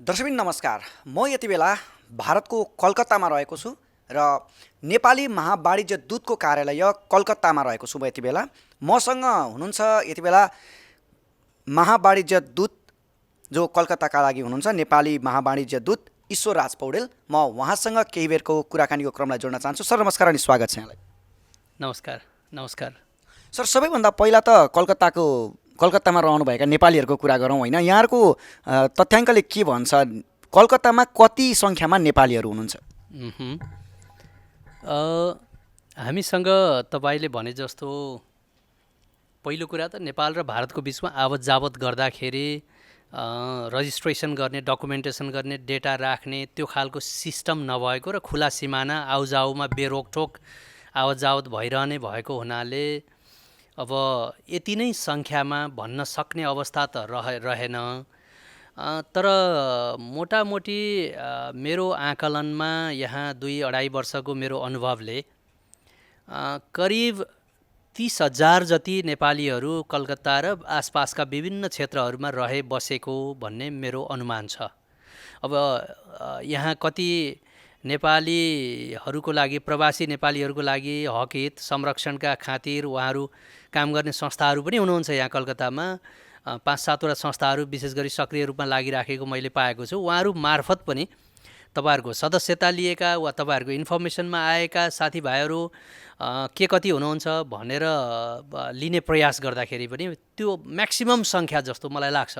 दर्शकबिन नमस्कार। म यति बेला भारतको कलकत्तामा रहेको छु र नेपाली महावाणिज्य दूतको कार्यालय कलकत्तामा रहेको छु। म यति बेला मसँग हुनुहुन्छ यति बेला महावाणिज्य दूत जो कलकत्ताका लागि हुनुहुन्छ नेपाली महावाणिज्य दूत ईश्वर राज पौडेल। म उहाँसँग केही बेरको कुराकानीको क्रमलाई जोड्न चाहन्छु। सर नमस्कार अनि स्वागत छ यहाँलाई। नमस्कार नमस्कार सर, सबैभन्दा पहिला त कलकत्तामा रहनुभएका नेपालीहरूको कुरा गरौँ होइन। यहाँहरूको तथ्याङ्कले के भन्छ? कलकत्तामा कति सङ्ख्यामा नेपालीहरू हुनुहुन्छ? हामीसँग तपाईँले भने जस्तो पहिलो कुरा त नेपाल र भारतको बिचमा आवत जावत गर्दाखेरि रजिस्ट्रेसन गर्ने, डकुमेन्टेसन गर्ने, डेटा राख्ने त्यो खालको सिस्टम नभएको र खुला सिमाना आउजाउमा बेरोकटोक आवत जावत भइरहने भएको हुनाले अब यति नै सङ्ख्यामा भन्न सक्ने अवस्था त रहेन। तर मोटामोटी मेरो आकलनमा यहाँ 2-2.5 वर्षको मेरो अनुभवले करिब 30,000 जति नेपालीहरू कलकत्ता र आसपासका विभिन्न क्षेत्रहरूमा रहे बसेको भन्ने मेरो अनुमान छ। अब यहाँ कति नेपालीहरूको लागि, प्रवासी नेपालीहरूको लागि हक हित संरक्षणका खातिर उहाँहरू काम गर्ने संस्थाहरू पनि हुनुहुन्छ यहाँ कलकत्तामा। 5-7 वटा संस्थाहरू विशेष गरी सक्रिय रूपमा लागिराखेको मैले पाएको छु। उहाँहरू मार्फत पनि तपाईँहरूको सदस्यता लिएका वा तपाईँहरूको इन्फर्मेसनमा आएका साथीभाइहरू के कति हुनुहुन्छ भनेर लिने प्रयास गर्दाखेरि पनि त्यो म्याक्सिमम सङ्ख्या जस्तो मलाई लाग्छ।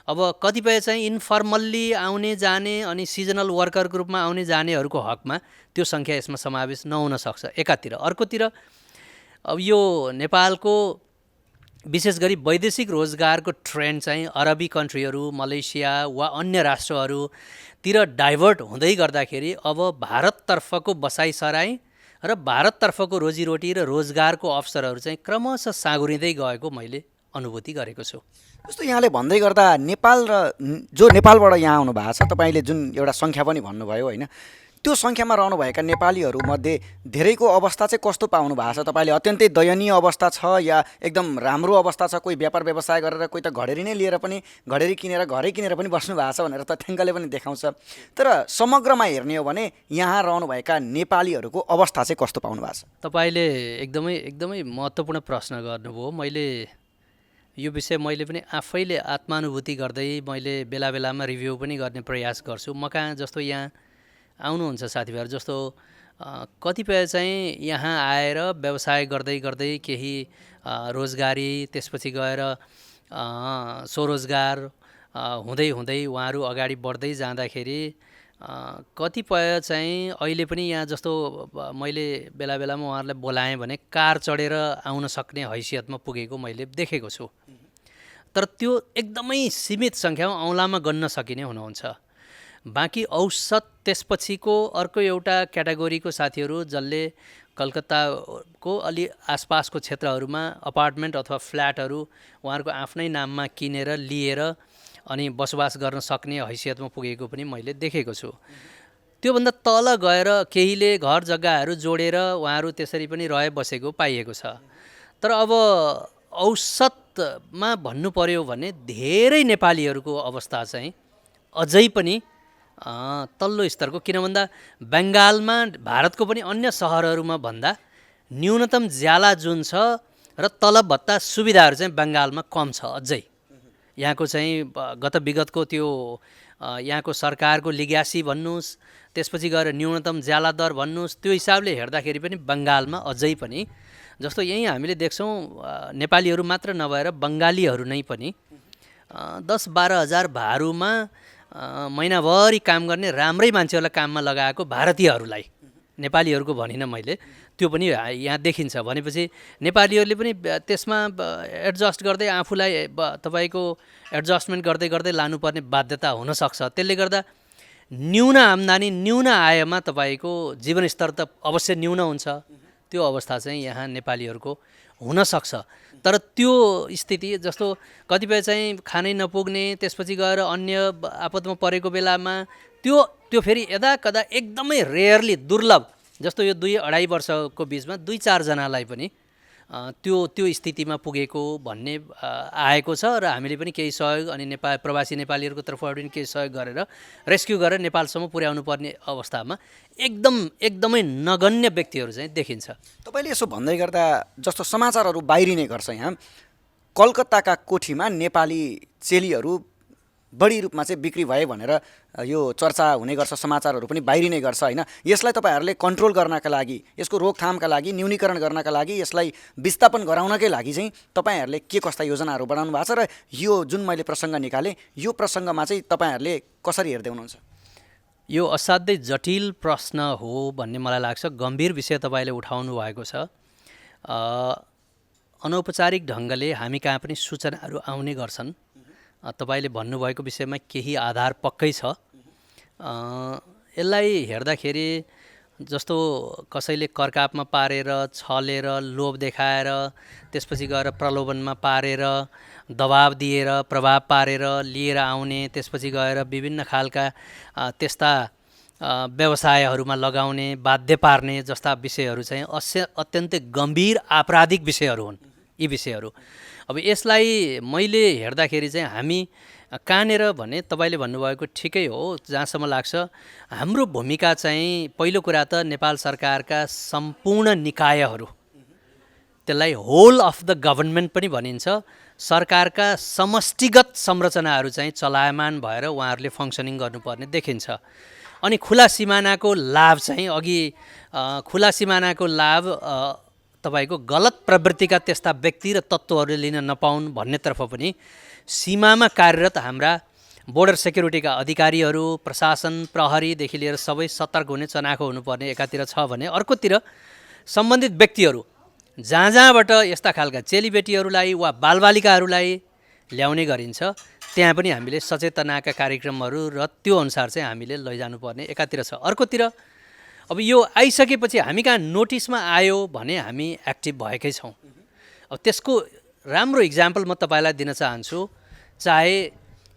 अब कतिपय चाहिँ इन्फर्मल्ली आउने जाने अनि सिजनल वर्करको रूपमा आउने जानेहरूको हकमा त्यो सङ्ख्या यसमा समावेश नहुन सक्छ एकातिर। अर्कोतिर अब यो नेपालको विशेष गरी वैदेशिक रोजगारको ट्रेन्ड चाहिँ अरबी कन्ट्रीहरू, मलेसिया वा अन्य राष्ट्रहरूतिर डाइभर्ट हुँदै गर्दाखेरि अब भारततर्फको बसाइसराई र भारततर्फको रोजीरोटी र रोजगारको अवसरहरू चाहिँ क्रमशः साँगुरिँदै गएको मैले अनुभूति गरेको छु। जस्तो यहाँले भन्दै गर्दा नेपाल र जो नेपालबाट यहाँ आउनु भएको छ, तपाईँले जुन एउटा सङ्ख्या पनि भन्नुभयो होइन, त्यो सङ्ख्यामा रहनुभएका नेपालीहरूमध्ये धेरैको अवस्था चाहिँ कस्तो पाउनु भएको छ तपाईँले? अत्यन्तै दयनीय अवस्था छ या एकदम राम्रो अवस्था छ? कोही व्यापार व्यवसाय गरेर, कोही त घडेरी नै लिएर पनि, घडेरी किनेर घरै किनेर पनि बस्नु भएको छ भनेर तथ्याङ्कले पनि देखाउँछ। तर समग्रमा हेर्ने हो भने यहाँ रहनुभएका नेपालीहरूको अवस्था चाहिँ कस्तो पाउनु भएको छ? तपाईँले एकदमै महत्त्वपूर्ण प्रश्न गर्नुभयो। यो विषय मैले पनि आफैले आत्मानुभूति गर्दै मैले बेला बेलामा रिभ्यू पनि गर्ने प्रयास गर्छु। म कहाँ जस्तो यहाँ आउनुहुन्छ साथीभाइहरू जस्तो कतिपय चाहिँ यहाँ आएर व्यवसाय गर्दै गर्दै केही रोजगारी, त्यसपछि गएर स्वरोजगार हुँदै हुँदै उहाँहरू अगाडि बढ्दै जाँदाखेरि कतिपय चाहिँ अहिले पनि यहाँ जस्तो मैले बेला बेलामा उहाँहरूलाई बोलाएँ भने कार चढेर आउन सक्ने हैसियतमा पुगेको मैले देखेको छु। तर त्यो एकदमै सीमित सङ्ख्यामा औँलामा गन्न सकिने हुनुहुन्छ। बाँकी औसत त्यसपछिको अर्को एउटा क्याटेगोरीको साथीहरू जसले कलकत्ताको अलि आसपासको क्षेत्रहरूमा अपार्टमेन्ट अथवा फ्ल्याटहरू उहाँहरूको आफ्नै नाममा किनेर लिएर अनि बसोबास गर्न सक्ने हैसियतमा पुगेको पनि मैले देखेको छु। त्योभन्दा तल गएर केहीले घर जग्गाहरू जोडेर उहाँहरू त्यसरी पनि रहे बसेको पाइएको छ। तर अब औसतमा भन्नु पर्यो भने धेरै नेपालीहरूको अवस्था चाहिँ अझै पनि तल्लो स्तरको, किन भन्दा बङ्गालमा भारतको पनि अन्य सहरहरूमा भन्दा न्यूनतम ज्याला जुन छ र तलब भत्ता सुविधाहरू चाहिँ बङ्गालमा कम छ अझै। यहाँको चाहिँ गत विगतको त्यो यहाँको सरकारको लिग्यासी भन्नुहोस्, त्यसपछि गएर न्यूनतम ज्याला दर भन्नुहोस्, त्यो हिसाबले हेर्दाखेरि पनि बङ्गालमा अझै पनि जस्तो यहीँ हामीले देख्छौँ नेपालीहरू मात्र नभएर बङ्गालीहरू नै पनि 10-12 हजार भारूमा महिनाभरि काम गर्ने राम्रै मान्छेहरूलाई काममा लगाएको भारतीयहरूलाई, नेपालीहरूको भनिनँ मैले, त्यो पनि यहाँ देखिन्छ। भनेपछि नेपालीहरूले पनि त्यसमा एडजस्ट गर्दै आफूलाई तपाईँको एडजस्टमेन्ट गर्दै गर्दै लानुपर्ने बाध्यता हुनसक्छ। त्यसले गर्दा न्यून आम्दानी, न्यून आयमा तपाईँको जीवनस्तर त अवश्य न्यून हुन्छ। त्यो अवस्था चाहिँ यहाँ नेपालीहरूको हुनसक्छ। तर त्यो स्थिति जस्तो कतिपय चाहिँ खानै नपुग्ने, त्यसपछि गएर अन्य आपतमा परेको बेलामा त्यो फेरि यदाकदा एकदमै रेयरली दुर्लभ, जस्तो यो 2-2.5 वर्षको बिचमा 2-4 जनालाई पनि त्यो स्थितिमा पुगेको भन्ने आएको छ र हामीले पनि केही सहयोग अनि प्रवासी नेपालीहरूको तर्फबाट पनि केही सहयोग गरेर रेस्क्यु गरेर नेपालसम्म पुर्याउनु पर्ने अवस्थामा एकदमै नगण्य व्यक्तिहरू चाहिँ देखिन्छ। तपाईँले यसो भन्दै गर्दा जस्तो समाचारहरू बाहिरिने गर्छ यहाँ कलकत्ताका कोठीमा नेपाली चेलीहरू बढी रूपमा चाहिँ बिक्री भए भनेर यो चर्चा हुने गर्छ, समाचारहरू पनि बाहिरिने गर्छ होइन। यसलाई तपाईँहरूले कन्ट्रोल गर्नका लागि, यसको रोकथामका लागि, न्यूनीकरण गर्नका लागि, यसलाई विस्थापन गराउनकै लागि चाहिँ तपाईँहरूले के कस्ता योजनाहरू बनाउनु भएको छ र यो जुन मैले प्रसङ्ग निकालेँ यो प्रसङ्गमा चाहिँ तपाईँहरूले कसरी हेर्दै हुनुहुन्छ? यो असाध्यै जटिल प्रश्न हो भन्ने मलाई लाग्छ। गम्भीर विषय तपाईँले उठाउनु भएको छ। अनौपचारिक ढङ्गले हामी कहाँ पनि सूचनाहरू आउने गर्छन्। तपाईँले भन्नुभएको विषयमा केही आधार पक्कै छ। यसलाई हेर्दाखेरि जस्तो कसैले करकापमा पारेर, छलेर, लोभ देखाएर, त्यसपछि गएर प्रलोभनमा पारेर, दबाब दिएर, प्रभाव पारेर लिएर आउने, त्यसपछि गएर विभिन्न खालका त्यस्ता व्यवसायहरूमा लगाउने, बाध्य पार्ने जस्ता विषयहरू चाहिँ अत्यन्तै गम्भीर आपराधिक विषयहरू हुन् यी विषयहरू। अब यसलाई मैले हेर्दाखेरि चाहिँ हामी कहाँनिर भने तपाईँले भन्नुभएको ठिकै हो। जहाँसम्म लाग्छ हाम्रो भूमिका चाहिँ पहिलो कुरा त नेपाल सरकारका सम्पूर्ण निकायहरू, त्यसलाई होल अफ द गभर्नमेन्ट पनि भनिन्छ, सरकारका समष्टिगत संरचनाहरू चाहिँ चलायमान भएर उहाँहरूले फङ्सनिङ गर्नुपर्ने देखिन्छ। अनि खुला सिमानाको लाभ चाहिँ अघि खुला सिमानाको लाभ तपाईँको गलत प्रवृत्तिका त्यस्ता व्यक्ति र तत्त्वहरूले लिन नपाउन् भन्नेतर्फ पनि सीमामा कार्यरत हाम्रा बोर्डर सेक्युरिटीका अधिकारीहरू, प्रशासन, प्रहरीदेखि लिएर सबै सतर्क हुने, चनाखो हुनुपर्ने एकातिर छ भने अर्कोतिर सम्बन्धित व्यक्तिहरू जहाँबाट यस्ता खालका चेलीबेटीहरूलाई वा बालबालिकाहरूलाई ल्याउने गरिन्छ त्यहाँ पनि हामीले सचेतनाका कार्यक्रमहरू र त्यो अनुसार चाहिँ हामीले लैजानुपर्ने एकातिर छ। अर्कोतिर अब यो आइसकेपछि हामी कहाँ नोटिसमा आयो भने हामी एक्टिभ भएकै छौँ। अब त्यसको राम्रो इक्जाम्पल म तपाईँलाई दिन चाहन्छु। चाहे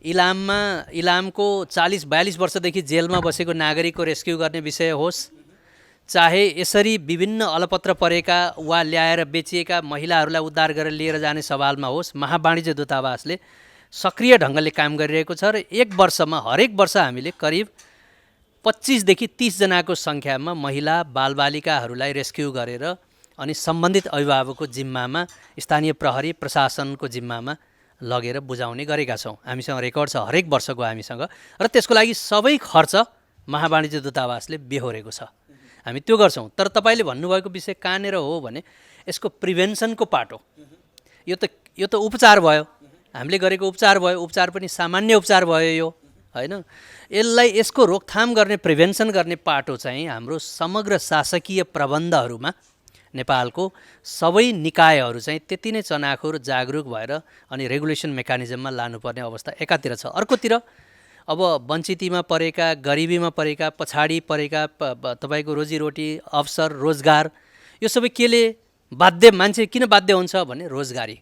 इलामको 40-42 वर्षदेखि जेलमा बसेको नागरिकको रेस्क्यु गर्ने विषय होस्, चाहे यसरी विभिन्न अलपत्र परेका वा ल्याएर बेचिएका महिलाहरूलाई उद्धार गरेर लिएर जाने सवालमा होस्, महावाणिज्य दूतावासले सक्रिय ढङ्गले काम गरिरहेको छ र एक वर्षमा हरेक वर्ष हामीले करिब 25 देखि 30 जनाको सङ्ख्यामा महिला बालबालिकाहरूलाई रेस्क्यु गरेर अनि सम्बन्धित अभिभावकको जिम्मामा, स्थानीय प्रहरी प्रशासनको जिम्मामा लगेर बुझाउने गरेका छौँ। हामीसँग रेकर्ड छ हरेक वर्षको हामीसँग, र त्यसको लागि सबै खर्च महावाणिज्य दूतावासले बेहोरेको छ। हामी त्यो गर्छौँ। तर तपाईँले भन्नुभएको विषय कहाँनिर हो भने यसको प्रिभेन्सनको पाटो। यो त उपचार भयो, हामीले गरेको उपचार भयो, उपचार पनि सामान्य उपचार भयो यो हैन। यसको रोकथाम गर्ने, प्रिभेन्सन गर्ने पाटो चाहिँ हाम्रो समग्र शासकीय प्रबन्धहरूमा नेपालको सबै निकायहरू चाहिँ त्यति नै चनाखो र जागरुक भएर अनि रेगुलेसन मेकानिजममा लानुपर्ने अवस्था एकातिर छ। अर्कोतिर अब वञ्चितीमा परेका, गरिबीमा परेका, पछाडि परेका तपाईँको रोजीरोटी, अवसर, रोजगार, यो सबै केले मान्छे किन बाध्य हुन्छ भने रोजगारी।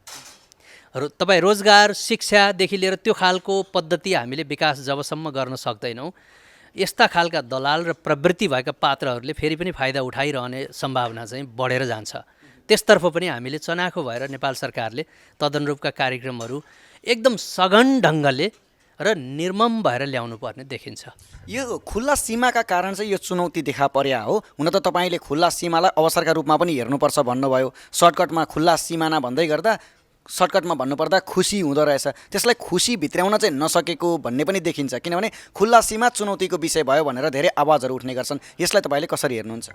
तपाईँ रोजगार, शिक्षादेखि लिएर त्यो खालको पद्धति हामीले विकास जबसम्म गर्न सक्दैनौँ, यस्ता खालका दलाल र प्रवृत्ति भएका पात्रहरूले फेरि पनि फाइदा उठाइरहने सम्भावना चाहिँ बढेर जान्छ। त्यसतर्फ पनि हामीले चनाखो भएर नेपाल सरकारले तदनुरूपका कार्यक्रमहरू एकदम सघन ढङ्गले र निर्मम भएर ल्याउनु पर्ने देखिन्छ। यो खुल्ला सीमाका कारण चाहिँ यो चुनौती देखा पर्या हो। हुन त तपाईँले खुल्ला सीमालाई अवसरका रूपमा पनि हेर्नुपर्छ भन्नुभयो। सर्टकटमा खुल्ला सिमाना भन्दै गर्दा सर्टकटमा भन्नुपर्दा खुसी हुँदो रहेछ, त्यसलाई खुसी भित्र्याउन चाहिँ नसकेको भन्ने पनि देखिन्छ। किनभने खुल्ला सीमा चुनौतीको विषय भयो भनेर धेरै आवाजहरू उठ्ने गर्छन्। यसलाई तपाईँले कसरी हेर्नुहुन्छ?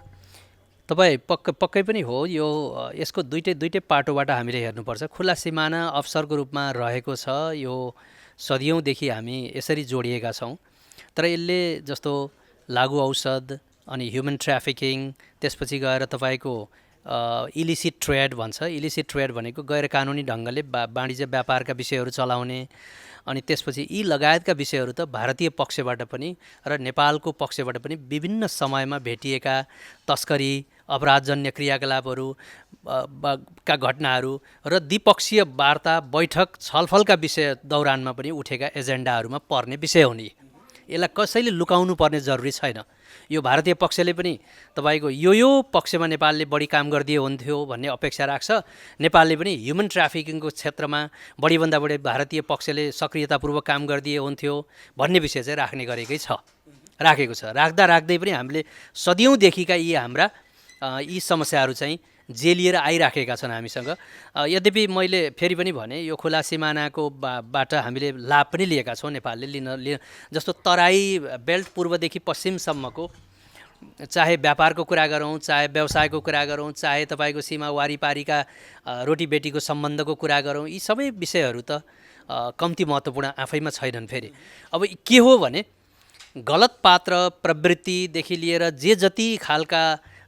तपाईँ पक्कै पनि हो। यसको दुईटै पाटोबाट हामीले हेर्नुपर्छ। खुल्ला सिमाना अवसरको रूपमा रहेको छ, यो सदियौँदेखि हामी यसरी जोडिएका छौँ। तर यसले जस्तो लागु औषध अनि ह्युमन ट्राफिकिङ, त्यसपछि गएर तपाईँको इलिसिट ट्रेड भन्छ। इलिसिट ट्रेड भनेको गैर कानुनी ढङ्गले वाणिज्य व्यापारका विषयहरू चलाउने, अनि त्यसपछि यी लगायतका विषयहरू त भारतीय पक्षबाट पनि र नेपालको पक्षबाट पनि विभिन्न समयमा भेटिएका तस्करी, अपराधजन्य क्रियाकलापहरू का घटनाहरू र द्विपक्षीय वार्ता, बैठक, छलफलका विषय दौरानमा पनि उठेका एजेन्डाहरूमा पर्ने विषय हुने। यसलाई कसैले लुकाउनु पर्ने जरुरी छैन। यो भारतीय पक्षले पनि तपाईँको यो पक्षमा नेपालले बढी काम गरिदिए हुन्थ्यो भन्ने अपेक्षा राख्छ। नेपालले पनि ह्युमन ट्राफिकिङको क्षेत्रमा बढीभन्दा बढी भारतीय पक्षले सक्रियतापूर्वक काम गरिदिए हुन्थ्यो भन्ने विषय चाहिँ राखेको छ। राख्दै पनि हामीले सदियौँदेखिका यी समस्याहरू चाहिँ जेलिएर आइराखेका छन् हामीसँग। यद्यपि मैले फेरि पनि भने यो खुला सिमानाको बाट हामीले लाभ पनि लिएका छौँ नेपालले लिन जस्तो तराई बेल्ट पूर्वदेखि पश्चिमसम्मको चाहे व्यापारको कुरा गरौँ, चाहे व्यवसायको कुरा गरौँ, चाहे तपाईँको सीमा वारिपारीका रोटीबेटीको सम्बन्धको कुरा गरौँ, यी सबै विषयहरू त कम्ती महत्त्वपूर्ण आफैमा छैनन्। फेरि अब के हो भने गलत पात्र प्रवृत्तिदेखि लिएर जे जति खालका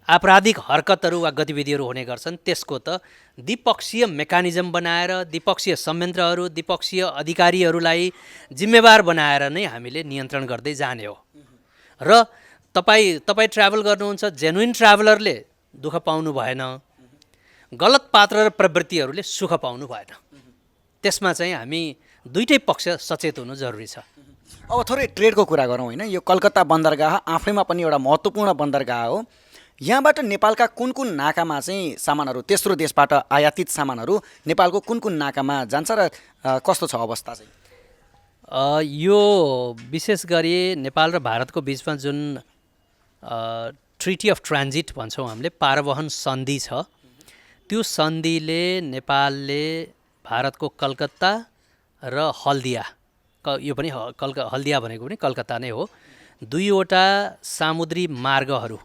आपराधिक हरकतहरू वा गतिविधिहरू हुने गर्छन् त्यसको त द्विपक्षीय मेकानिजम बनाएर द्विपक्षीय संयन्त्रहरू द्विपक्षीय अधिकारीहरूलाई जिम्मेवार बनाएर नै हामीले नियन्त्रण गर्दै जाने हो। र तपाईँ ट्राभल गर्नुहुन्छ, जेन्युइन ट्राभलरले दुःख पाउनु भएन, गलत पात्र र प्रवृत्तिहरूले सुख पाउनु भएन। त्यसमा चाहिँ हामी दुईटै पक्ष सचेत हुनु जरुरी छ। अब थोरै ट्रेडको कुरा गरौँ होइन। यो कलकत्ता बन्दरगाह आफैमा पनि एउटा महत्त्वपूर्ण बन्दरगाह हो। यहाँबाट नेपालका कुन नाकामा चाहिँ सामानहरू, तेस्रो देशबाट आयातित सामानहरू नेपालको कुन नाकामा जान्छ र कस्तो छ अवस्था चाहिँ? यो विशेष गरी नेपाल र भारतको बिचमा जुन ट्रिटी अफ ट्रान्जिट भन्छौँ हामीले, पारवहन सन्धि छ, त्यो सन्धिले नेपालले भारतको कलकत्ता र हल्दिया, यो पनि हल्दिया भनेको पनि कलकत्ता नै हो, दुईवटा सामुद्री मार्गहरू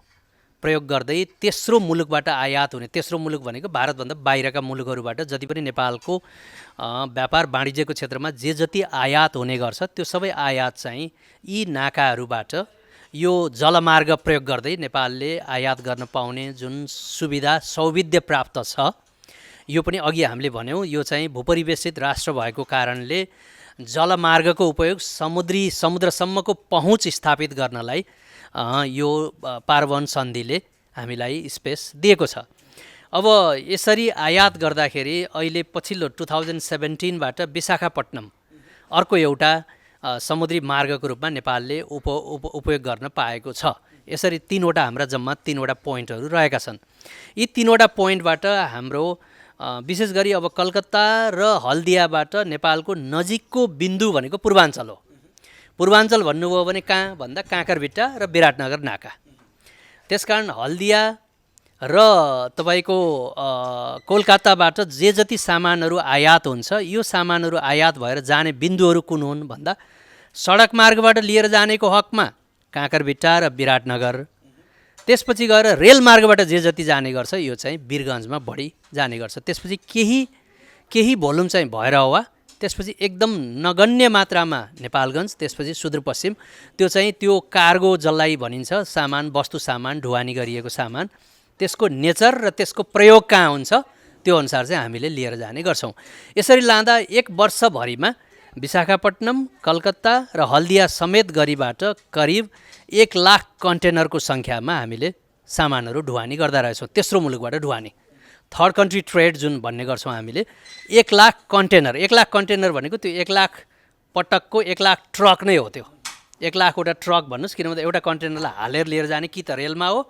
प्रयोग गर्दै तेस्रो मुलुकबाट आयात हुने, तेस्रो मुलुक भनेको भारतभन्दा बाहिरका मुलुकहरूबाट जति पनि नेपालको व्यापार वाणिज्यको क्षेत्रमा जे जति आयात हुने गर्छ त्यो सबै आयात चाहिँ यी नाकाहरूबाट यो जलमार्ग प्रयोग गर्दै नेपालले आयात गर्न पाउने जुन सुविधा सौविध्य प्राप्त छ, यो पनि अघि हामीले भन्यौँ यो चाहिँ भूपरिवेशित राष्ट्र भएको कारणले जलमार्गको उपयोग समुद्रसम्मको पहुँच स्थापित गर्नलाई यो पारवहन सन्धिले हामीलाई स्पेस दिएको छ। अब यसरी आयात गर्दाखेरि अहिले पछिल्लो 2017बाट विशाखापट्टनम अर्को एउटा समुद्री मार्गको रूपमा नेपालले उपयोग गर्न पाएको छ। यसरी तीनवटा हाम्रा जम्मा तीनवटा पोइन्टहरू रहेका छन्। यी तीनवटा पोइन्टबाट हाम्रो विशेष गरी अब कलकत्ता र हल्दियाबाट नेपालको नजिकको बिन्दु भनेको पूर्वाञ्चल हो। पूर्वाञ्चल भन्नुभयो भने कहाँ भन्दा काँकरभिट्टा र विराटनगर नाका। त्यसकारण हल्दिया र तपाईँको कोलकाताबाट जे जति सामानहरू आयात हुन्छ यो सामानहरू आयात भएर जाने बिन्दुहरू कुन हुन् भन्दा सडक मार्गबाट लिएर जानेको हकमा काँकरभिट्टा र विराटनगर, त्यसपछि गएर रेल मार्गबाट जे जति जाने गर्छ यो चाहिँ वीरगन्जमा बढी जाने गर्छ। त्यसपछि केही भोल्युम चाहिँ भएर हो, त्यसपछि एकदम नगण्य मात्रामा नेपालगञ्ज, त्यसपछि सुदूरपश्चिम, त्यो चाहिँ त्यो कार्गो जसलाई भनिन्छ सामान, वस्तु सामान, ढुवानी गरिएको सामान, त्यसको नेचर र त्यसको प्रयोग कहाँ हुन्छ त्यो अनुसार चाहिँ हामीले लिएर जाने गर्छौँ। यसरी लाँदा एक वर्षभरिमा विशाखापट्टनम, कलकत्ता र हल्दिया समेत गरीबाट करिब 1 लाख कन्टेनरको सङ्ख्यामा हामीले सामानहरू ढुवानी गर्दा रहेछौँ। तेस्रो मुलुकबाट ढुवानी, थर्ड कन्ट्री ट्रेड जुन भन्ने गर्छौँ हामीले, 1 लाख कन्टेनर भनेको त्यो 1 लाख पटकको 1 लाख ट्रक नै हो। त्यो 1 लाखवटा ट्रक भन्नुहोस्, किन भन्दा एउटा कन्टेनरलाई हालेर लिएर जाने कि त रेलमा हो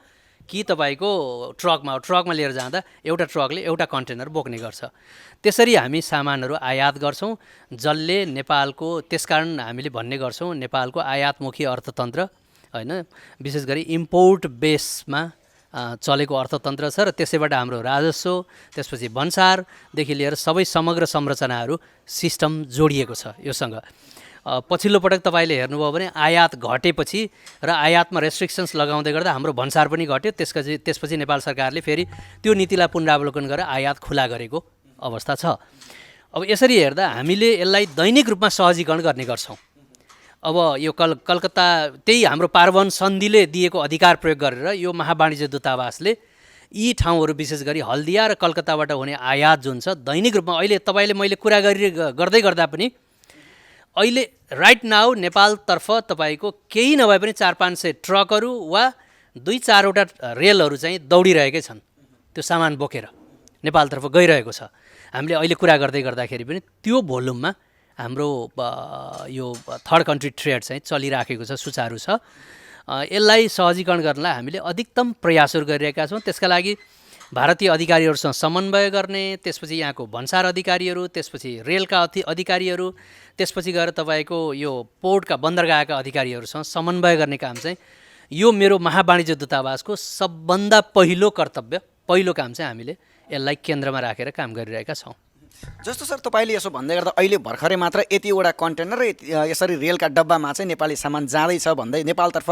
कि तपाईँको ट्रकमा हो। ट्रकमा लिएर जाँदा एउटा ट्रकले एउटा कन्टेनर बोक्ने गर्छ। त्यसरी हामी सामानहरू आयात गर्छौँ जसले नेपालको, त्यसकारण हामीले भन्ने गर्छौँ नेपालको आयातमुखी अर्थतन्त्र होइन, विशेष गरी इम्पोर्ट बेसमा चलेको अर्थतन्त्र छ र त्यसैबाट हाम्रो राजस्व, त्यसपछि भन्सारदेखि लिएर सबै समग्र संरचनाहरू सिस्टम जोडिएको छ योसँग। पछिल्लो पटक तपाईँले हेर्नुभयो भने आयात घटेपछि र आयातमा रेस्ट्रिक्सन्स लगाउँदै गर्दा हाम्रो भन्सार पनि घट्यो। त्यसपछि नेपाल सरकारले फेरि त्यो नीतिलाई पुनरावलोकन गरेर आयात खुला गरेको अवस्था छ। अब यसरी हेर्दा हामीले यसलाई दैनिक रूपमा सहजीकरण गर्ने गर्छौँ। अब यो कलकत्ता त्यही हाम्रो पारवहन सन्धिले दिएको अधिकार प्रयोग गरेर यो महावाणिज्य दूतावासले यी ठाउँहरू विशेष गरी हल्दिया र कलकत्ताबाट हुने आयात जुन छ दैनिक रूपमा अहिले तपाईँले मैले कुरा गर्दै गर्दा पनि अहिले राइट नाउ नेपालतर्फ तपाईँको केही नभए पनि 400-500 ट्रकहरू वा 2-4वटा रेलहरू चाहिँ दौडिरहेकै छन्, त्यो सामान बोकेर नेपालतर्फ गइरहेको छ। हामीले अहिले कुरा गर्दै गर्दाखेरि पनि त्यो भोल्युममा हाम्रो यो थर्ड कन्ट्री ट्रेड चाहिँ चलिराखेको छ, सुचारू छ। यसलाई सहजीकरण गर्नलाई हामीले अधिकतम प्रयासहरू गरिरहेका छौँ। त्यसका लागि भारतीय अधिकारीहरूसँग समन्वय गर्ने, त्यसपछि यहाँको भन्सार अधिकारीहरू, त्यसपछि रेलका अधिकारीहरू, त्यसपछि गएर तपाईँको यो पोर्टका बन्दरगाहका अधिकारीहरूसँग समन्वय गर्ने काम चाहिँ यो मेरो महावाणिज्य दूतावासको सबभन्दा पहिलो कर्तव्य, पहिलो काम चाहिँ हामीले यसलाई केन्द्रमा राखेर काम गरिरहेका छौँ। जस्तो सर तपाईँले यसो भन्दै गर्दा अहिले भर्खरै मात्र यतिवटा कन्टेनर र यसरी रेलका डब्बामा चाहिँ नेपाली सामान जाँदैछ भन्दै, नेपालतर्फ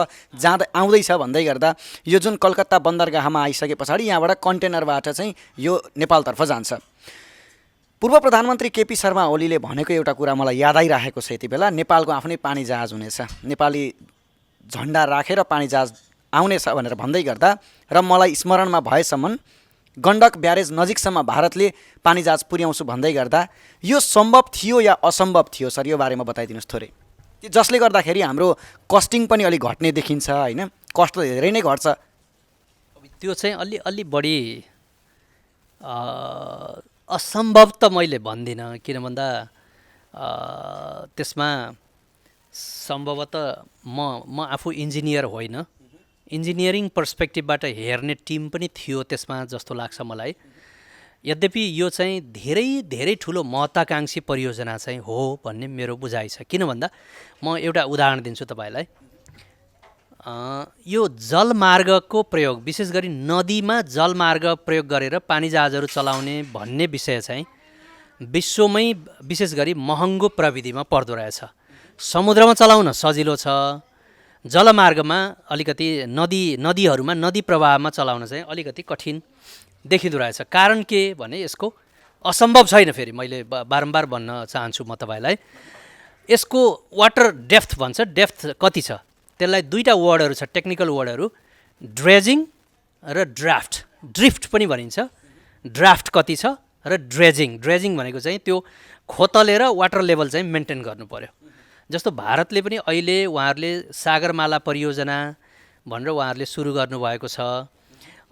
आउँदैछ भन्दै गर्दा यो जुन कलकत्ता बन्दरगाहमा आइसके पछाडि यहाँबाट कन्टेनरबाट चाहिँ यो नेपालतर्फ जान्छ। पूर्व प्रधानमन्त्री केपी शर्मा ओलीले भनेको एउटा कुरा मलाई याद आइरहेको छ यति बेला, नेपालको आफ्नै पानी जहाज हुनेछ, नेपाली झन्डा राखेर पानी जहाज आउनेछ भनेर भन्दै गर्दा र मलाई स्मरणमा भएसम्म गण्डक ब्यारेज नजिकसम्म भारतले पानी जहाज पुर्याउँछु भन्दै गर्दा यो सम्भव थियो या असम्भव थियो सर, यो बारेमा बताइदिनुहोस् थोरै। जसले गर्दाखेरि हाम्रो कस्टिङ पनि अलिक घट्ने देखिन्छ होइन, कस्ट धेरै नै घट्छ। त्यो चाहिँ अलि बढी असम्भव त मैले भन्दिनँ, किन भन्दा त्यसमा सम्भवतः म आफू इन्जिनियर होइन, इन्जिनियरिङ पर्सपेक्टिभबाट हेर्ने टिम पनि थियो त्यसमा जस्तो लाग्छ मलाई। यद्यपि यो चाहिँ धेरै ठुलो महत्त्वाकांक्षी परियोजना चाहिँ हो भन्ने मेरो बुझाइ छ। किन भन्दा म एउटा उदाहरण दिन्छु तपाईँलाई। यो जलमार्गको प्रयोग, विशेष गरी नदीमा जलमार्ग प्रयोग गरेर पानी जहाजहरू चलाउने भन्ने विषय चाहिँ विश्वमै विशेष गरी महँगो प्रविधिमा पर्दो रहेछ। समुद्रमा चलाउन सजिलो छ, जलमार्गमा अलिकति नदीहरूमा नदी प्रवाहमा चलाउन चाहिँ अलिकति कठिन देखिँदो रहेछ। कारण के भने यसको असम्भव छैन, फेरि मैले बारम्बार भन्न चाहन्छु म तपाईँलाई। यसको वाटर डेप्थ भन्छ, डेप्थ कति छ त्यसलाई दुईवटा वर्डहरू छ, टेक्निकल वर्डहरू, ड्रेजिङ र ड्रिफ्ट पनि भनिन्छ। ड्राफ्ट कति छ र ड्रेजिङ भनेको चाहिँ त्यो खोतलेर वाटर लेभल चाहिँ मेन्टेन गर्नु पर्यो। जस्तो भारतले पनि अहिले उहाँहरूले सागरमाला परियोजना भनेर उहाँहरूले सुरु गर्नुभएको छ।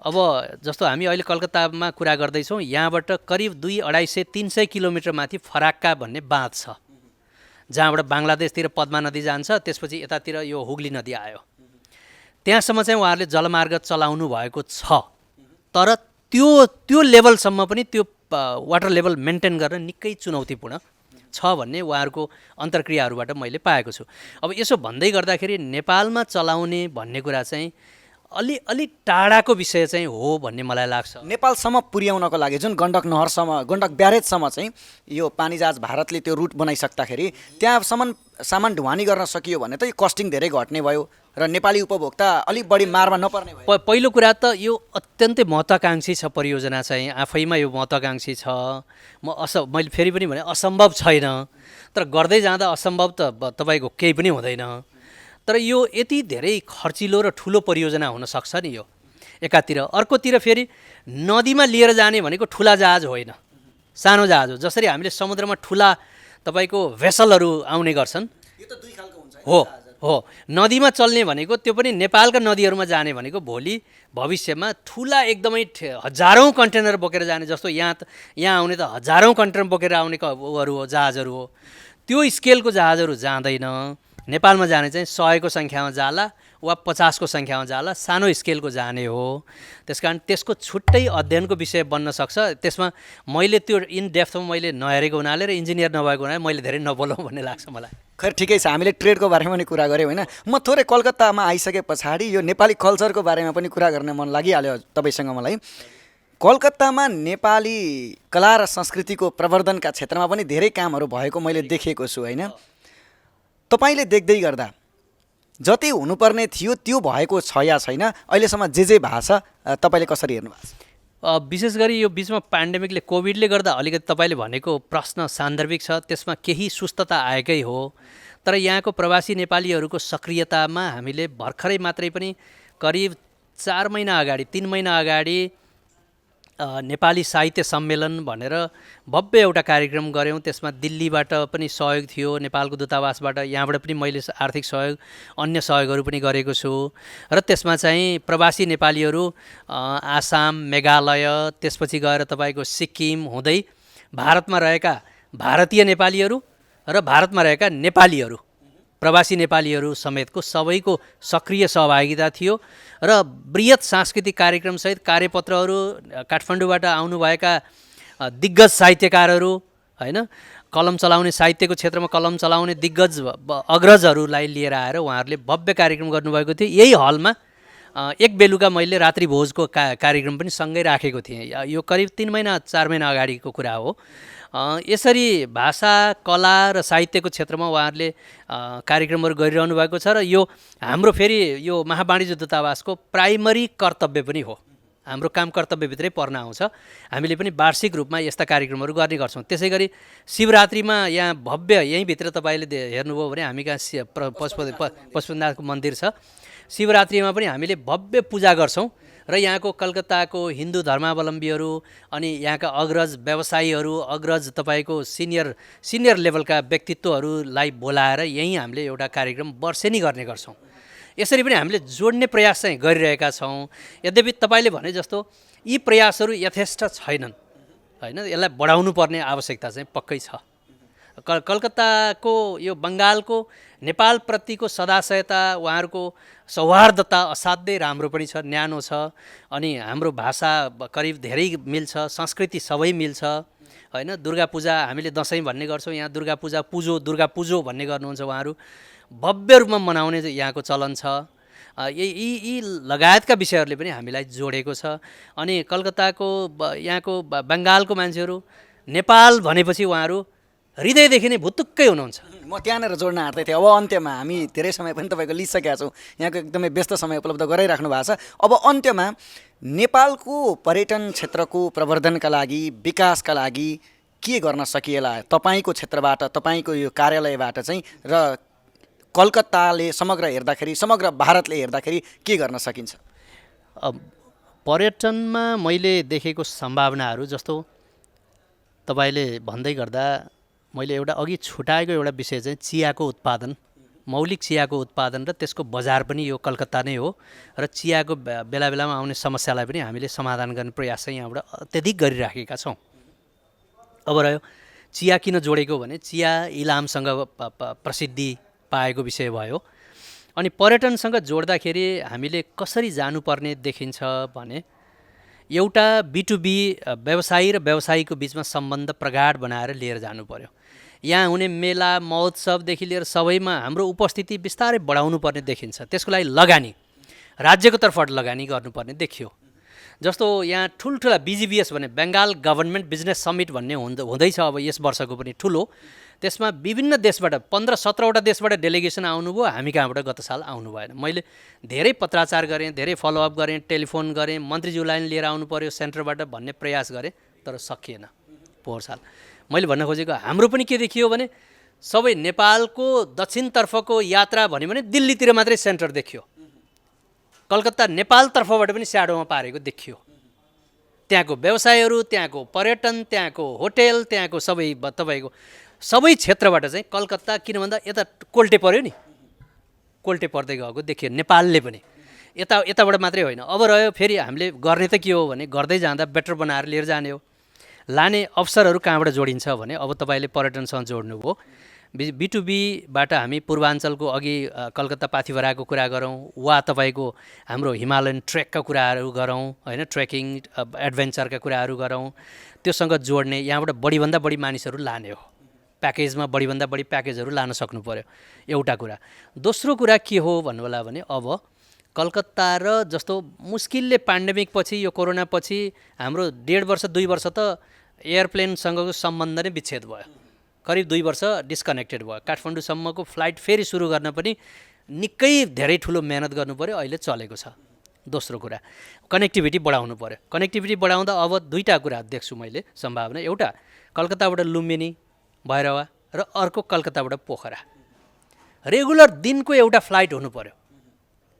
अब जस्तो हामी अहिले कलकत्तामा कुरा गर्दैछौँ, यहाँबाट करिब 200-250-300 किलोमिटर माथि फराक्का भन्ने बाँध छ, जहाँबाट बङ्गलादेशतिर पद्मा नदी जान्छ, त्यसपछि यतातिर यो हुगली नदी आयो। त्यहाँसम्म चाहिँ उहाँहरूले जलमार्ग चलाउनु भएको छ, तर त्यो लेभलसम्म पनि त्यो वाटर लेभल मेन्टेन गर्न निकै चुनौतीपूर्ण छ भन्ने उहाँहरूको अन्तर्क्रियाहरूबाट मैले पाएको छु। अब यसो भन्दै गर्दाखेरि नेपालमा चलाउने भन्ने कुरा चाहिँ अलि टाढाको विषय चाहिँ हो भन्ने मलाई लाग्छ। नेपालसम्म पुर्याउनको लागि जुन गण्डक नहरसम्म, गण्डक ब्यारेजसम्म चाहिँ यो पानी जहाज भारतले त्यो रुट बनाइसक्दाखेरि त्यहाँसम्म सामान ढुवानी गर्न सकियो भने त यो कस्टिङ धेरै घट्ने भयो र नेपाली उपभोक्ता अलिक बढी मारमा नपर्ने भयो। पहिलो कुरा त यो अत्यन्तै महत्त्वाकांक्षी छ परियोजना चाहिँ, आफैमा यो महत्त्वाकांक्षी छ। मैले फेरि पनि भने असम्भव छैन, तर गर्दै जाँदा असम्भव त तपाईँको केही पनि हुँदैन। तर यो यति धेरै खर्चिलो र ठुलो परियोजना हुनसक्छ नि यो एकातिर। अर्कोतिर फेरि नदीमा लिएर जाने भनेको ठुला जहाज होइन, सानो जहाज हो। जसरी हामीले समुद्रमा ठुला तपाईँको भेसलहरू आउने गर्छन्, यो त दुई खालको हुन्छ हो। नदीमा चल्ने भनेको त्यो पनि नेपालका नदीहरूमा जाने भनेको भोलि भविष्यमा ठुला एकदमै हजारौँ कन्टेनर बोकेर जाने, जस्तो यहाँ आउने त हजारौँ कन्टेनर बोकेर आउने उहरू हो, जहाजहरू हो। त्यो स्केलको जहाजहरू जाँदैन। नेपालमा जाने चाहिँ 100को सङ्ख्यामा जाला वा 50को सङ्ख्यामा जाला, सानो स्केलको जाने हो। त्यसकारण त्यसको छुट्टै अध्ययनको विषय बन्न सक्छ। त्यसमा मैले त्यो इन डेप्थमा मैले नहेरेको हुनाले र इन्जिनियर नभएको हुनाले मैले धेरै नबोलौँ भन्ने लाग्छ मलाई। खैर ठिकै छ, हामीले ट्रेडको बारेमा पनि कुरा गऱ्यौँ होइन। म थोरै कलकत्तामा आइसके पछाडि यो नेपाली कल्चरको बारेमा पनि कुरा गर्ने मन लागिहाल्यो तपाईँसँग मलाई। कलकत्तामा नेपाली कला र संस्कृतिको प्रवर्धनका क्षेत्रमा पनि धेरै कामहरू भएको मैले देखेको छु होइन। तपाईँले देख्दै गर्दा जति हुनुपर्ने थियो त्यो भएको छ या छैन, अहिलेसम्म जे भएको छ तपाईँले कसरी हेर्नु भएको छ? विशेष गरी यो बिचमा पेन्डेमिकले, कोभिडले गर्दा अलिकति तपाईँले भनेको प्रश्न सान्दर्भिक छ, त्यसमा केही सुस्तता आएकै हो। तर यहाँको प्रवासी नेपालीहरूको सक्रियतामा हामीले भर्खरै मात्रै पनि करिब 3 महिना अगाडि नेपाली साहित्य सम्मेलन भनेर भव्य एउटा कार्यक्रम गऱ्यौँ। त्यसमा दिल्लीबाट पनि सहयोग थियो, नेपालको दूतावासबाट, यहाँबाट पनि मैले आर्थिक सहयोग, अन्य सहयोगहरू पनि गरेको छु। र त्यसमा चाहिँ प्रवासी नेपालीहरू आसाम, मेघालय, त्यसपछि गएर तपाईँको सिक्किम हुँदै भारतमा रहेका भारतीय नेपालीहरू र भारतमा रहेका नेपालीहरू, प्रवासी नेपालीहरू समेतको सबैको सक्रिय सहभागिता थियो र बृहत सांस्कृतिक कार्यक्रमसहित कार्यपत्रहरू, काठमाडौँबाट आउनुभएका दिग्गज साहित्यकारहरू, होइन, कलम चलाउने, साहित्यको क्षेत्रमा कलम चलाउने दिग्गज अग्रजहरूलाई लिएर आएर उहाँहरूले भव्य कार्यक्रम गर्नुभएको थियो। यही हलमा एक बेलुका मैले रात्रि भोजको कार्यक्रम पनि सँगै राखेको थिएँ। यो करिब 3 महिना 4 महिना अगाडिको कुरा हो। यसरी भाषा, कला र साहित्यको क्षेत्रमा उहाँहरूले कार्यक्रमहरू गरिरहनु भएको छ र यो हाम्रो फेरि यो महावाणिज्य दूतावासको प्राइमरी कर्तव्य पनि हो। हाम्रो काम कर्तव्यभित्रै पर्न आउँछ। हामीले पनि वार्षिक रूपमा यस्ता कार्यक्रमहरू गर्ने गर्छौँ। त्यसै गरी शिवरात्रिमा यहाँ भव्य, यहीँभित्र तपाईँले हेर्नुभयो भने हामी कहाँ पशुपतिनाथको मन्दिर छ। शिवरात्रिमा पनि हामीले भव्य पूजा गर्छौँ र यहाँको कलकत्ताको हिन्दू धर्मावलम्बीहरू अनि यहाँका अग्रज व्यवसायीहरू, अग्रज तपाईँको सिनियर लेभलका व्यक्तित्वहरूलाई बोलाएर यहीँ हामीले एउटा कार्यक्रम वर्षेनी गर्ने गर्छौँ। यसरी पनि हामीले जोड्ने प्रयास चाहिँ गरिरहेका छौँ। यद्यपि तपाईँले भने जस्तो यी प्रयासहरू यथेष्ट छैनन्, होइन, यसलाई बढाउनु पर्ने आवश्यकता चाहिँ पक्कै छ। कलकत्ताको यो बङ्गालको नेपालप्रतिको सदाशयता, उहाँहरूको सौहार्दता असाध्यै राम्रो पनि छ, न्यानो छ। अनि हाम्रो भाषा करिब धेरै मिल्छ, संस्कृति सबै मिल्छ, होइन। दुर्गा पूजा हामीले दसैँ भन्ने गर्छौँ, यहाँ दुर्गा पूजा दुर्गा पुजो भन्ने गर्नुहुन्छ उहाँहरू। भव्य रूपमा मनाउने यहाँको चलन छ। यी लगायतका विषयहरूले पनि हामीलाई जोडेको छ। अनि कलकत्ताको यहाँको बङ्गालको मान्छेहरू नेपाल भनेपछि उहाँहरू हृदयदेखि नै भुत्तुक्कै हुनुहुन्छ। म त्यहाँनिर जोड्न आँट्दै थिएँ। अब अन्त्यमा हामी धेरै समय पनि तपाईँको लिइसकेका छौँ, यहाँको एकदमै व्यस्त समय उपलब्ध गराइराख्नु भएको छ। अब अन्त्यमा नेपालको पर्यटन क्षेत्रको प्रवर्धनका लागि, विकासका लागि के गर्न सकिएला तपाईँको क्षेत्रबाट, तपाईँको यो कार्यालयबाट चाहिँ, र कलकत्ताले समग्र हेर्दाखेरि, समग्र भारतले हेर्दाखेरि के गर्न सकिन्छ? पर्यटनमा मैले देखेको सम्भावनाहरू जस्तो तपाईँले भन्दै गर्दा मैले एउटा अघि छुटाएको एउटा विषय चाहिँ चियाको उत्पादन, मौलिक चियाको उत्पादन र त्यसको बजार पनि यो कलकत्ता नै हो। र चियाको बेला बेलामा आउने समस्यालाई पनि हामीले समाधान गर्ने प्रयास चाहिँ यहाँबाट अत्यधिक गरिराखेका छौँ। अब रह्यो चिया किन जोडेको भने चिया इलामसँग प्रसिद्धि पाएको विषय भयो। अनि पर्यटनसँग जोड्दाखेरि हामीले कसरी जानुपर्ने देखिन्छ भने एउटा B2B व्यवसायी र व्यवसायीको बिचमा सम्बन्ध प्रगाढ बनाएर लिएर जानु पर्यो। यहाँ हुने मेला महोत्सवदेखि लिएर सबैमा हाम्रो उपस्थिति बिस्तारै बढाउनु पर्ने देखिन्छ। त्यसको लागि लगानी, राज्यको तर्फबाट लगानी गर्नुपर्ने देखियो। जस्तो यहाँ ठुल्ठुला BGBS भने बेङ्गाल गभर्नमेन्ट बिजनेस समिट भन्ने हुँदैछ अब यस वर्षको पनि ठुलो। त्यसमा विभिन्न देशबाट 15-17वटा देशबाट डेलिगेसन आउनुभयो। हामी कहाँबाट गत साल आउनु भएन। मैले धेरै पत्राचार गरेँ, धेरै फलोअप गरेँ, टेलिफोन गरेँ, मन्त्रीज्यूलाई लिएर आउनु पर्यो सेन्टरबाट भन्ने प्रयास गरेँ, तर सकिएन पोहोर साल। मैले भन्न खोजेको हाम्रो पनि के देखियो भने सबै नेपालको दक्षिणतर्फको यात्रा भन्यो भने दिल्लीतिर मात्रै सेन्टर देखियो। कलकत्ता नेपालतर्फबाट पनि स्याडोमा पारेको देखियो। त्यहाँको व्यवसायहरू, त्यहाँको पर्यटन, त्यहाँको होटेल, त्यहाँको सबै तपाईँको सबै क्षेत्रबाट चाहिँ कलकत्ता किन भन्दा यता कोल्टे पर्यो नि, कोल्टे पर्दै गएको देखियो नेपालले पनि। यताबाट मात्रै होइन। अब रह्यो फेरि हामीले गर्ने त के हो भने गर्दै जाँदा बेटर बनाएर लिएर जाने हो। लाने अवसरहरू कहाँबाट जोडिन्छ भने अब तपाईँले पर्यटनसँग जोड्नुभयो। B2Bबाट हामी पूर्वाञ्चलको अघि कलकत्ता पाथिभराको कुरा गरौँ, वा तपाईँको हाम्रो हिमालयन ट्रेकका कुराहरू गरौँ, होइन, ट्रेकिङ एडभेन्चरका कुराहरू गरौँ। त्योसँग जोड्ने, यहाँबाट बढीभन्दा बढी मानिसहरू लाने हो। प्याकेजमा बढीभन्दा बढी प्याकेजहरू लान सक्नु पर्यो, एउटा कुरा। दोस्रो कुरा के हो भन्नुहोला भने अब कलकत्ता र जस्तो मुस्किलले पेन्डेमिक पछि, यो कोरोना पछि हाम्रो 1.5 वर्ष 2 वर्ष त एयरप्लेनसँगको सम्बन्ध नै विच्छेद भयो। करिब 2 वर्ष डिस्कनेक्टेड भयो। काठमाडौँसम्मको फ्लाइट फेरि सुरु गर्न पनि निकै धेरै ठुलो मेहनत गर्नु पर्यो। अहिले चलेको छ। दोस्रो कुरा कनेक्टिभिटी बढाउनु पर्यो। कनेक्टिभिटी बढाउँदा अब दुईवटा कुरा देख्छु मैले सम्भावना। एउटा कलकत्ताबाट लुम्बिनी भैरवा र अर्को कलकत्ताबाट पोखरा। रेगुलर दिनको एउटा फ्लाइट हुनु पर्यो,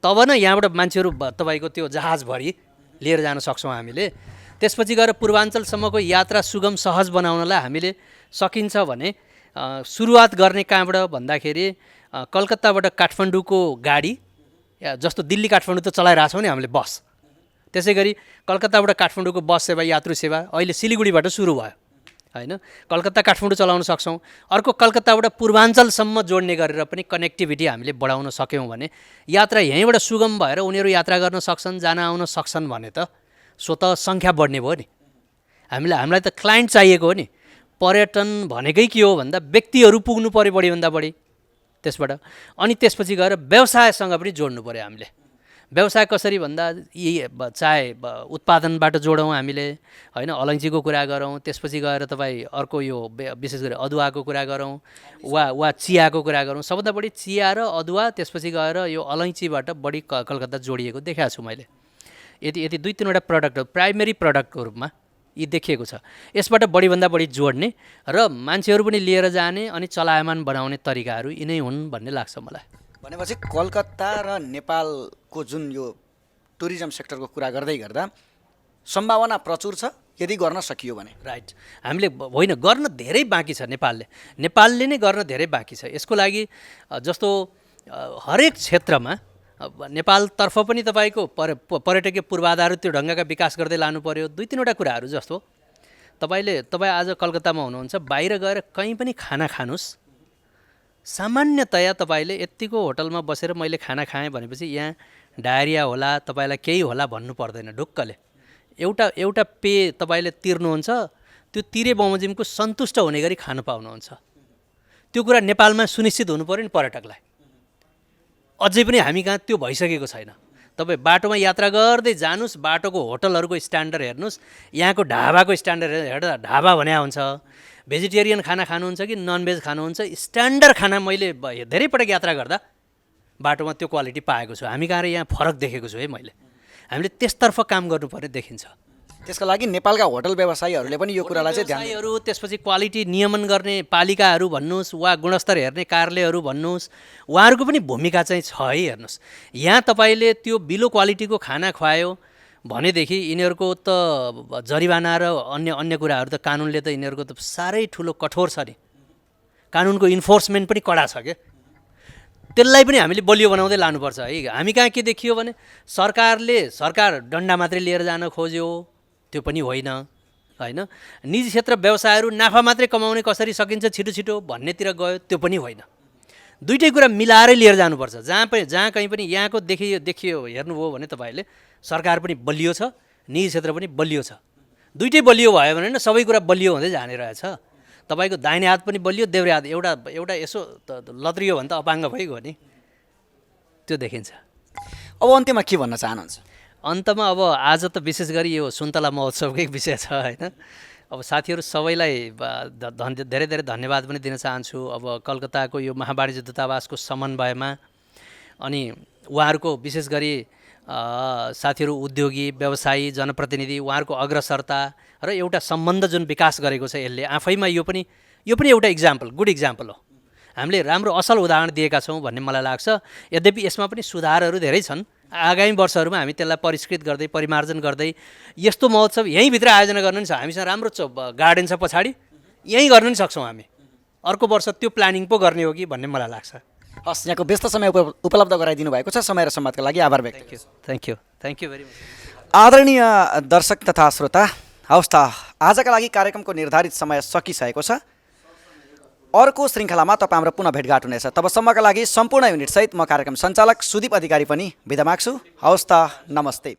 तब न यहाँबाट मान्छेहरू तपाईँको त्यो जहाजभरि लिएर जान सक्छौँ हामीले। त्यसपछि गएर पूर्वाञ्चलसम्मको यात्रा सुगम सहज बनाउनलाई हामीले सकिन्छ भने सुरुवात गर्ने कहाँबाट भन्दाखेरि कलकत्ताबाट काठमाडौँको गाडी, जस्तो दिल्ली काठमाडौँ त चलाइरहेछौँ नि हामीले बस, त्यसै गरी कलकत्ताबाट काठमाडौँको बस सेवा, यात्रु सेवा अहिले सिलिगुडीबाट सुरु भयो। होइन, कलकत्ता काठमाडौँ चलाउन सक्छौँ। अर्को कलकत्ताबाट पूर्वाञ्चलसम्म जोड्ने गरेर पनि कनेक्टिभिटी हामीले बढाउन सक्यौँ भने यात्रा यहीँबाट सुगम भएर उनीहरू यात्रा गर्न सक्छन्, जान आउन सक्छन् भने त स्वतः सङ्ख्या बढ्ने भयो नि। हामीलाई त क्लाइन्ट चाहिएको हो नि। पर्यटन भनेकै के हो भन्दा व्यक्तिहरू पुग्नु पऱ्यो बढीभन्दा बढी त्यसबाट। अनि त्यसपछि गएर व्यवसायसँग पनि जोड्नु पऱ्यो हामीले। व्यवसाय कसरी भन्दा यी चाहे उत्पादनबाट जोडौँ हामीले, होइन, अलैँचीको कुरा गरौँ, त्यसपछि गएर तपाईँ अर्को यो विशेष गरी अदुवाको कुरा गरौँ वा चियाको कुरा गरौँ। सबभन्दा बढी चिया र अदुवा, त्यसपछि गएर यो अलैँचीबाट बढी कलकत्ता जोडिएको देखाएको छु मैले। यति 2-3वटा प्रडक्टहरू प्राइमेरी प्रडक्टको रूपमा यी देखिएको छ। यसबाट बढीभन्दा बढी जोड्ने र मान्छेहरू पनि लिएर जाने अनि चलायमान बनाउने तरिकाहरू यिनै हुन् भन्ने लाग्छ मलाई। भनेपछि कलकत्ता र नेपालको जुन यो टुरिज्म सेक्टरको कुरा गर्दै गर्दा सम्भावना प्रचुर छ यदि गर्न सकियो भने। राइट। हामीले होइन, गर्न धेरै बाँकी छ। नेपालले नै गर्न धेरै बाँकी छ। यसको लागि जस्तो हरेक क्षेत्रमा नेपालतर्फ पनि तपाईँको पर्यटकीय पूर्वाधार त्यो ढङ्गका विकास गर्दै लानु पर्यो। 2-3वटा कुराहरू जस्तो तपाईँ आज कलकत्तामा हुनुहुन्छ, बाहिर गएर कहीँ पनि खाना खानुहोस्, सामान्यतया तपाईँले यत्तिको होटलमा बसेर मैले खाना खाएँ भनेपछि यहाँ डायरिया होला, तपाईँलाई केही होला भन्नु पर्दैन ढुक्कले। एउटा पे तपाईँले तिर्नुहुन्छ, त्यो तिरे बमोजिमको सन्तुष्ट हुने गरी खानु पाउनुहुन्छ। त्यो कुरा नेपालमा सुनिश्चित हुनु पऱ्यो नि पर्यटकलाई। अझै पनि हामी कहाँ त्यो भइसकेको छैन। तपाईँ बाटोमा यात्रा गर्दै जानुहोस्, बाटोको होटलहरूको स्ट्यान्डर्ड हेर्नुहोस्, यहाँको ढाबाको स्ट्यान्डर्ड हेर्दा ढाबा भने हुन्छ। भेजिटेरियन खाना खानुहुन्छ कि ननभेज खानुहुन्छ, स्ट्यान्डर्ड खाना मैले धेरै पटक यात्रा गर्दा बाटोमा त्यो क्वालिटी पाएको छु। हामी कहाँ यहाँ फरक देखेको छु है मैले। हामीले त्यसतर्फ काम गर्नुपर्ने देखिन्छ। त्यसका लागि नेपालका होटल व्यवसायीहरूले पनि यो कुरालाई चाहिँ ध्यान व्यवसायीहरू, त्यसपछि क्वालिटी नियमन गर्ने पालिकाहरू भन्नुहोस् वा गुणस्तर हेर्ने कार्यालयहरू भन्नुहोस्, उहाँहरूको पनि भूमिका चाहिँ छ है। हेर्नुहोस्, यहाँ तपाईँले त्यो बिलो क्वालिटीको खाना खुवायो भनेदेखि यिनीहरूको त जरिवाना र अन्य कुराहरू त कानुनले त यिनीहरूको त साह्रै ठुलो कठोर छ नि। कानुनको इन्फोर्समेन्ट पनि कडा छ क्या। त्यसलाई पनि हामीले बलियो बनाउँदै लानुपर्छ है। हामी कहाँ के देखियो भने सरकार डन्डा मात्रै लिएर जान खोज्यो, त्यो पनि होइन। होइन, निजी क्षेत्र व्यवसायहरू नाफा मात्रै कमाउने कसरी सकिन्छ छिटो भन्नेतिर गयो, त्यो पनि होइन। दुइटै कुरा मिलाएरै लिएर जानुपर्छ। जहाँ कहीँ पनि यहाँको देखियो हेर्नुभयो भने तपाईँले सरकार पनि बलियो छ, निजी क्षेत्र पनि बलियो छ। दुइटै बलियो भयो भने सबै कुरा बलियो हुँदै जाने रहेछ। तपाईँको दाहिने हात पनि बलियो, देब्रे हात एउटा यसो लत्रियो भने त अपाङ्ग भइगयो नि, त्यो देखिन्छ। अब अन्त्यमा के भन्न चाहनुहुन्छ? अन्तमा अब आज त विशेष गरी यो सुन्तला महोत्सवकै विषय छ होइन। अब साथीहरू सबैलाई धेरै धेरै धन्यवाद पनि दिन चाहन्छु। अब कलकत्ताको यो महावाणिज्य दूतावासको समन्वयमा अनि उहाँहरूको विशेष गरी साथीहरू उद्योगी, व्यवसायी, जनप्रतिनिधि, उहाँहरूको अग्रसरता र एउटा सम्बन्ध जुन विकास गरेको छ यसले आफैमा यो पनि एउटा गुड इक्जाम्पल हो। हामीले राम्रो असल उदाहरण दिएका छौँ भन्ने मलाई लाग्छ। यद्यपि यसमा पनि सुधारहरू धेरै छन्। आगामी वर्षहरूमा हामी त्यसलाई परिष्कृत गर्दै परिमार्जन गर्दै यस्तो महोत्सव यहीँभित्र आयोजना गर्न नि छ। हामीसँग राम्रो गार्डन छ पछाडि, यहीँ गर्न नि सक्छौँ हामी। अर्को वर्ष त्यो प्लानिङ पो गर्ने हो कि भन्ने मलाई लाग्छ। हस्, यहाँको व्यस्त समय उपलब्ध गराइदिनु भएको छ। समय र सम्वादका लागि आभार व्यक्त। Thank you very much. आदरणीय दर्शक तथा श्रोता, हवस् त आजका लागि कार्यक्रमको निर्धारित समय सकिसकेको छ। अर्को श्रृङ्खलामा तपाईँ हाम्रो पुनः भेटघाट हुनेछ। तबसम्मका लागि सम्पूर्ण युनिटसहित म कार्यक्रम सञ्चालक सुदीप अधिकारी पनि बिदा माग्छु। हवस् त, नमस्ते।